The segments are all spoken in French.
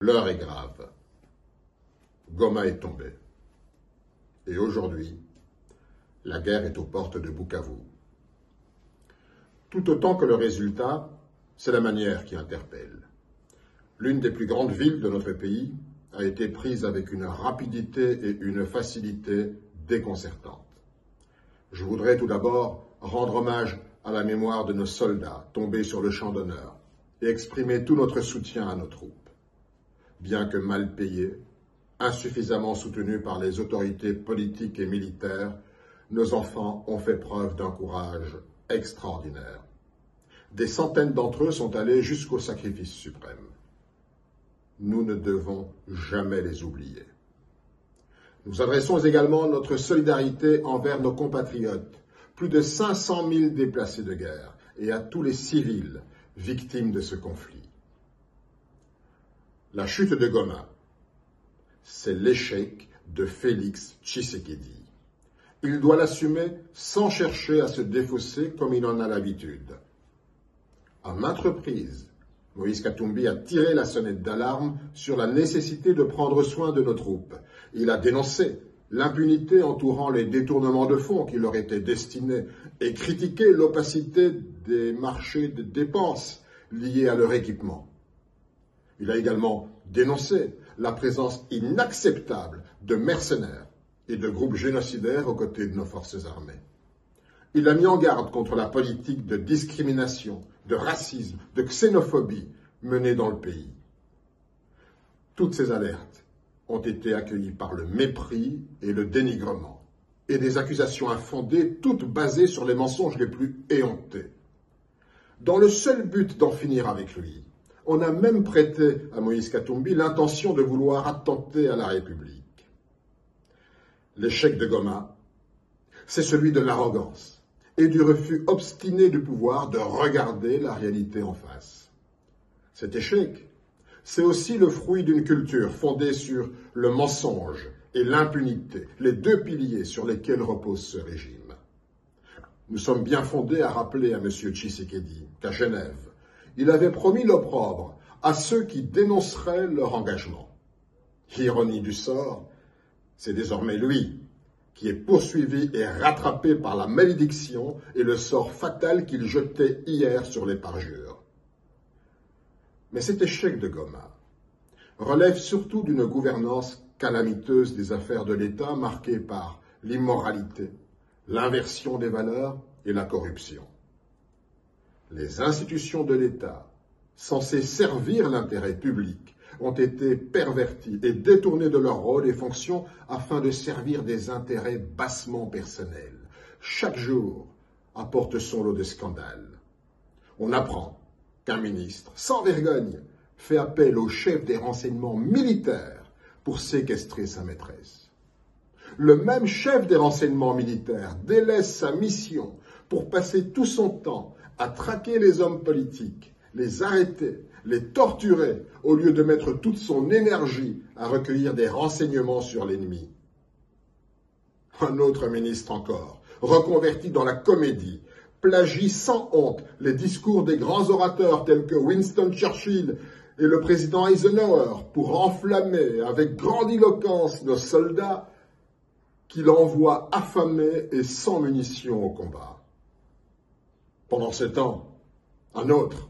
L'heure est grave. Goma est tombé. Et aujourd'hui, la guerre est aux portes de Bukavu. Tout autant que le résultat, c'est la manière qui interpelle. L'une des plus grandes villes de notre pays a été prise avec une rapidité et une facilité déconcertantes. Je voudrais tout d'abord rendre hommage à la mémoire de nos soldats tombés sur le champ d'honneur et exprimer tout notre soutien à nos troupes. Bien que mal payés, insuffisamment soutenus par les autorités politiques et militaires, nos enfants ont fait preuve d'un courage extraordinaire. Des centaines d'entre eux sont allés jusqu'au sacrifice suprême. Nous ne devons jamais les oublier. Nous adressons également notre solidarité envers nos compatriotes, plus de 500 000 déplacés de guerre, et à tous les civils victimes de ce conflit. La chute de Goma, c'est l'échec de Félix Tshisekedi. Il doit l'assumer sans chercher à se défausser comme il en a l'habitude. À maintes reprises, Moïse Katumbi a tiré la sonnette d'alarme sur la nécessité de prendre soin de nos troupes. Il a dénoncé l'impunité entourant les détournements de fonds qui leur étaient destinés et critiqué l'opacité des marchés de dépenses liés à leur équipement. Il a également dénoncé la présence inacceptable de mercenaires et de groupes génocidaires aux côtés de nos forces armées. Il a mis en garde contre la politique de discrimination, de racisme, de xénophobie menée dans le pays. Toutes ces alertes ont été accueillies par le mépris et le dénigrement, et des accusations infondées, toutes basées sur les mensonges les plus éhontés. Dans le seul but d'en finir avec lui, on a même prêté à Moïse Katumbi l'intention de vouloir attenter à la République. L'échec de Goma, c'est celui de l'arrogance et du refus obstiné du pouvoir de regarder la réalité en face. Cet échec, c'est aussi le fruit d'une culture fondée sur le mensonge et l'impunité, les deux piliers sur lesquels repose ce régime. Nous sommes bien fondés à rappeler à M. Tshisekedi qu'à Genève, il avait promis l'opprobre à ceux qui dénonceraient leur engagement. Ironie du sort, c'est désormais lui qui est poursuivi et rattrapé par la malédiction et le sort fatal qu'il jetait hier sur les parjures. Mais cet échec de Goma relève surtout d'une gouvernance calamiteuse des affaires de l'État marquée par l'immoralité, l'inversion des valeurs et la corruption. Les institutions de l'État, censées servir l'intérêt public, ont été perverties et détournées de leur rôle et fonctions afin de servir des intérêts bassement personnels. Chaque jour apporte son lot de scandales. On apprend qu'un ministre, sans vergogne, fait appel au chef des renseignements militaires pour séquestrer sa maîtresse. Le même chef des renseignements militaires délaisse sa mission pour passer tout son temps à traquer les hommes politiques, les arrêter, les torturer, au lieu de mettre toute son énergie à recueillir des renseignements sur l'ennemi. Un autre ministre encore, reconverti dans la comédie, plagie sans honte les discours des grands orateurs tels que Winston Churchill et le président Eisenhower pour enflammer avec grandiloquence nos soldats qu'il envoie affamés et sans munitions au combat. Pendant ce temps, un autre,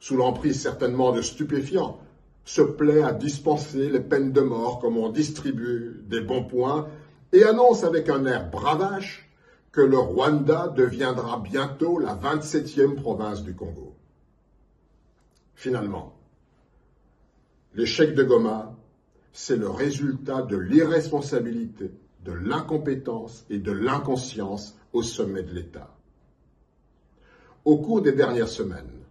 sous l'emprise certainement de stupéfiants, se plaît à dispenser les peines de mort comme on distribue des bons points et annonce avec un air bravache que le Rwanda deviendra bientôt la 27e province du Congo. Finalement, l'échec de Goma, c'est le résultat de l'irresponsabilité, de l'incompétence et de l'inconscience au sommet de l'État. Au cours des dernières semaines,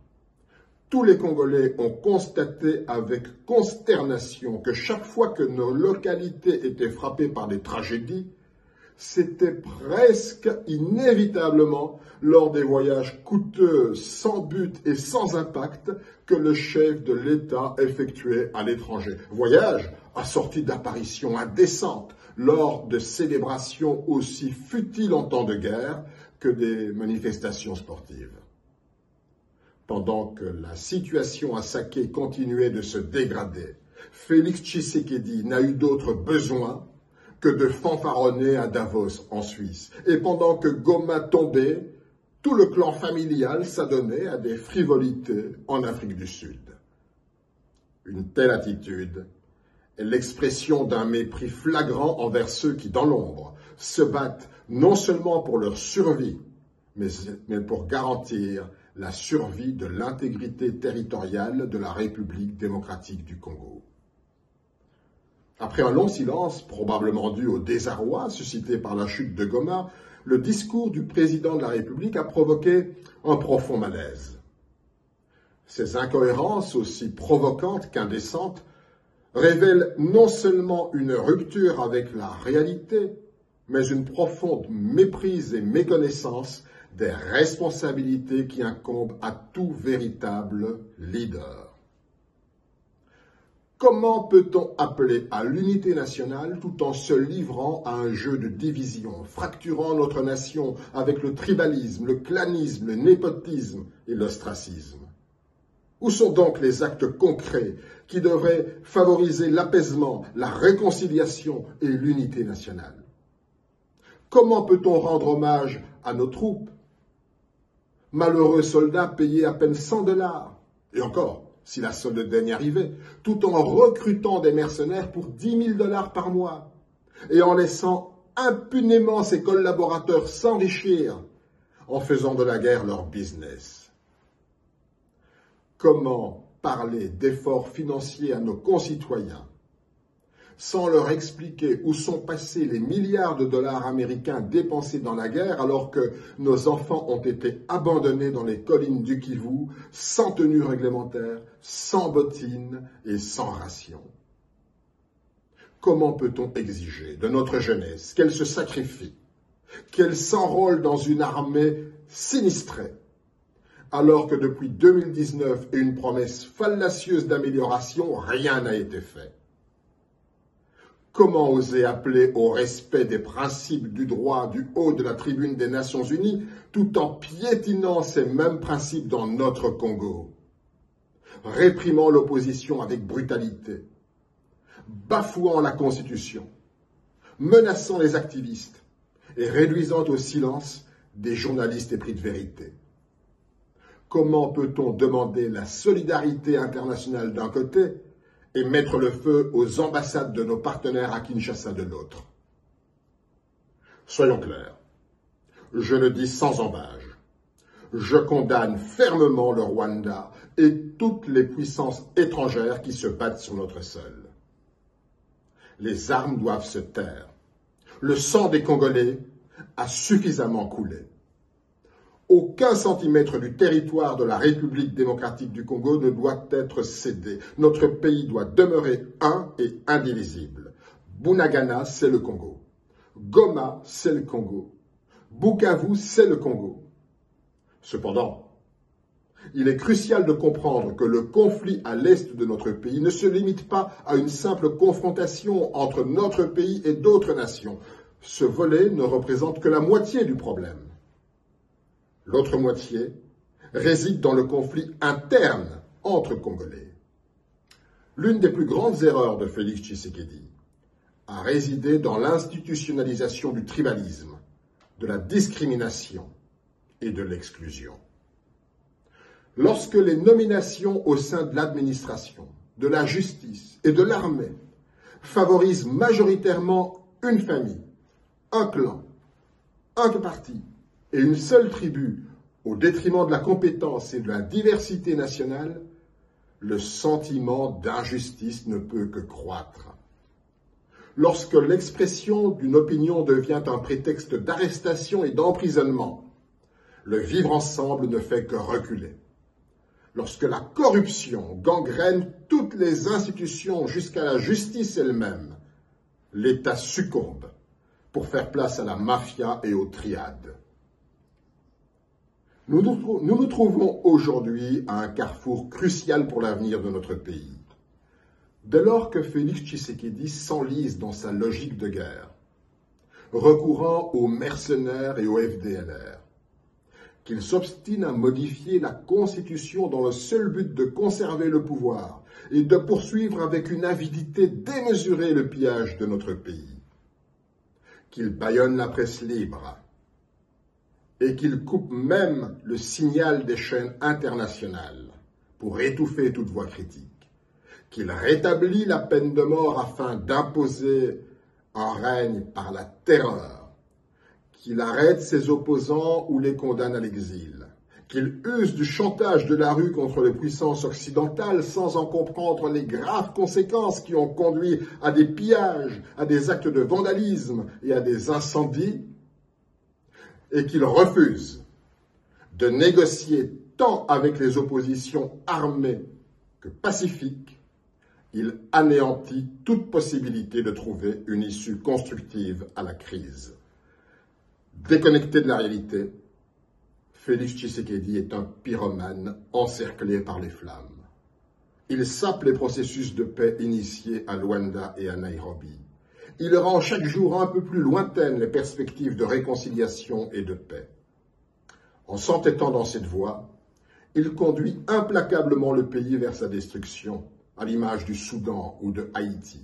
tous les Congolais ont constaté avec consternation que chaque fois que nos localités étaient frappées par des tragédies, c'était presque inévitablement lors des voyages coûteux, sans but et sans impact que le chef de l'État effectuait à l'étranger. Voyages assortis d'apparitions indécentes lors de célébrations aussi futiles en temps de guerre que des manifestations sportives. Pendant que la situation à Saké continuait de se dégrader, Félix Tshisekedi n'a eu d'autre besoin que de fanfaronner à Davos en Suisse. Et pendant que Goma tombait, tout le clan familial s'adonnait à des frivolités en Afrique du Sud. Une telle attitude est l'expression d'un mépris flagrant envers ceux qui, dans l'ombre, se battent non seulement pour leur survie, mais pour garantir la survie de l'intégrité territoriale de la République démocratique du Congo. Après un long silence, probablement dû au désarroi suscité par la chute de Goma, le discours du président de la République a provoqué un profond malaise. Ces incohérences, aussi provocantes qu'indécentes, révèlent non seulement une rupture avec la réalité, mais une profonde méprise et méconnaissance des responsabilités qui incombent à tout véritable leader. Comment peut-on appeler à l'unité nationale tout en se livrant à un jeu de division, fracturant notre nation avec le tribalisme, le clanisme, le népotisme et l'ostracisme? Où sont donc les actes concrets qui devraient favoriser l'apaisement, la réconciliation et l'unité nationale? Comment peut-on rendre hommage à nos troupes, malheureux soldats payés à peine 100 $, et encore, si la solde daigne arriver, tout en recrutant des mercenaires pour 10 000 $ par mois, et en laissant impunément ses collaborateurs s'enrichir en faisant de la guerre leur business? Comment parler d'efforts financiers à nos concitoyens sans leur expliquer où sont passés les milliards de dollars américains dépensés dans la guerre alors que nos enfants ont été abandonnés dans les collines du Kivu, sans tenue réglementaire, sans bottines et sans rations? Comment peut-on exiger de notre jeunesse qu'elle se sacrifie, qu'elle s'enrôle dans une armée sinistrée, alors que depuis 2019 et une promesse fallacieuse d'amélioration, rien n'a été fait? Comment oser appeler au respect des principes du droit du haut de la tribune des Nations Unies tout en piétinant ces mêmes principes dans notre Congo, réprimant l'opposition avec brutalité, bafouant la Constitution, menaçant les activistes et réduisant au silence des journalistes épris de vérité? Comment peut-on demander la solidarité internationale d'un côté et mettre le feu aux ambassades de nos partenaires à Kinshasa de l'autre? Soyons clairs, je le dis sans embâge, je condamne fermement le Rwanda et toutes les puissances étrangères qui se battent sur notre sol. Les armes doivent se taire. Le sang des Congolais a suffisamment coulé. Aucun centimètre du territoire de la République démocratique du Congo ne doit être cédé. Notre pays doit demeurer un et indivisible. Bunagana, c'est le Congo. Goma, c'est le Congo. Bukavu, c'est le Congo. Cependant, il est crucial de comprendre que le conflit à l'est de notre pays ne se limite pas à une simple confrontation entre notre pays et d'autres nations. Ce volet ne représente que la moitié du problème. L'autre moitié réside dans le conflit interne entre Congolais. L'une des plus grandes erreurs de Félix Tshisekedi a résidé dans l'institutionnalisation du tribalisme, de la discrimination et de l'exclusion. Lorsque les nominations au sein de l'administration, de la justice et de l'armée favorisent majoritairement une famille, un clan, un parti et une seule tribu au détriment de la compétence et de la diversité nationale, le sentiment d'injustice ne peut que croître. Lorsque l'expression d'une opinion devient un prétexte d'arrestation et d'emprisonnement, le vivre ensemble ne fait que reculer. Lorsque la corruption gangrène toutes les institutions jusqu'à la justice elle-même, l'État succombe pour faire place à la mafia et aux triades. Nous nous trouvons aujourd'hui à un carrefour crucial pour l'avenir de notre pays. Dès lors que Félix Tshisekedi s'enlise dans sa logique de guerre, recourant aux mercenaires et aux FDLR, qu'il s'obstine à modifier la Constitution dans le seul but de conserver le pouvoir et de poursuivre avec une avidité démesurée le pillage de notre pays, qu'il bâillonne la presse libre et qu'il coupe même le signal des chaînes internationales pour étouffer toute voix critique, qu'il rétablit la peine de mort afin d'imposer un règne par la terreur, qu'il arrête ses opposants ou les condamne à l'exil, qu'il use du chantage de la rue contre les puissances occidentales sans en comprendre les graves conséquences qui ont conduit à des pillages, à des actes de vandalisme et à des incendies, et qu'il refuse de négocier tant avec les oppositions armées que pacifiques. Il anéantit toute possibilité de trouver une issue constructive à la crise. Déconnecté de la réalité, Félix Tshisekedi est un pyromane encerclé par les flammes. Il sape les processus de paix initiés à Luanda et à Nairobi. Il rend chaque jour un peu plus lointaines les perspectives de réconciliation et de paix. En s'entêtant dans cette voie, il conduit implacablement le pays vers sa destruction, à l'image du Soudan ou de Haïti.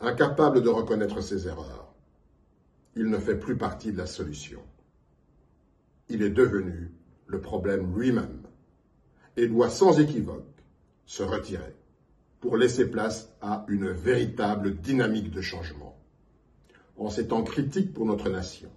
Incapable de reconnaître ses erreurs, il ne fait plus partie de la solution. Il est devenu le problème lui-même et doit sans équivoque se retirer pour laisser place à une véritable dynamique de changement. En ces temps critiques pour notre nation,